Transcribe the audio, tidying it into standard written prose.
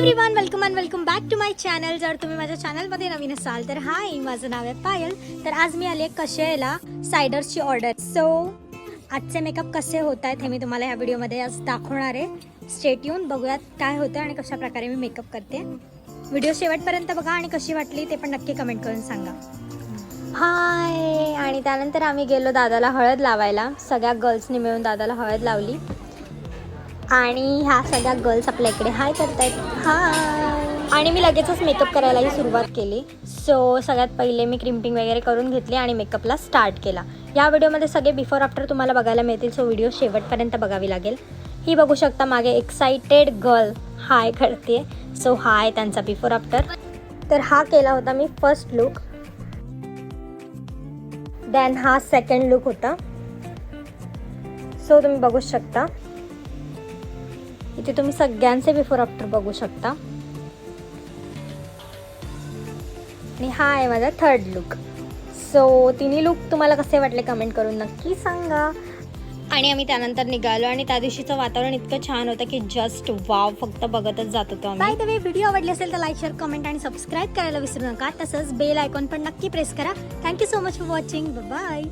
Everyone, welcome back to my channel. जर तुम्ही माझ्या चॅनलमध्ये नवीन असाल तर हाय, माझं नाव आहे पायल. तर आज मी आले कशेला सायडर्सची ऑर्डर. सो आजचे मेकअप कसे होत आहेत हे मी तुम्हाला ह्या व्हिडिओमध्ये आज दाखवणार आहे. स्टे ट्यून, बघूयात काय होतं आणि कशा प्रकारे मी मेकअप करते. व्हिडिओ शेवटपर्यंत बघा आणि कशी वाटली ते पण नक्की कमेंट करून सांगा. हाय. आणि त्यानंतर आम्ही गेलो दादाला हळद लावायला. सगळ्या गर्ल्सनी मिळून दादाला हळद लावली आणि ह्या सगळ्या गर्ल्स आपल्या इकडे हाय करतायत. हाय. आणि मी लगेचच मेकअप करायलाही सुरुवात केली. सो सगळ्यात पहिले मी क्रिम्पिंग वगैरे करून घेतली आणि मेकअपला स्टार्ट केला. या व्हिडिओमध्ये सगळे बिफोर आफ्टर तुम्हाला बघायला मिळतील. सो व्हिडिओ शेवटपर्यंत बघावी लागेल. ही बघू शकता मागे एक्साइटेड गर्ल हाय करते. सो हाय त्यांचा बिफोर आफ्टर. तर हा केला होता मी फर्स्ट लुक. देन हा सेकंड लुक होता. सो तुम्ही बघू शकता इथे तुम्ही सगळ्यांचे बिफोर आफ्टर बघू शकता. आणि हा आहे माझा थर्ड लुक. सो तिन्ही लुक तुम्हाला कसे वाटले कमेंट करून नक्की सांगा. आणि आम्ही त्यानंतर निघालो आणि त्या दिवशीचं वातावरण इतकं छान होतं की जस्ट वाव, फक्त बघतच जात होतो आम्ही. बाय द वे, व्हिडिओ आवडली असेल तर लाईक, शेअर, कमेंट आणि सबस्क्राईब करायला विसरू नका. तसंच बेल आयकॉन पण नक्की प्रेस करा. Thank you so much for watching. Bye.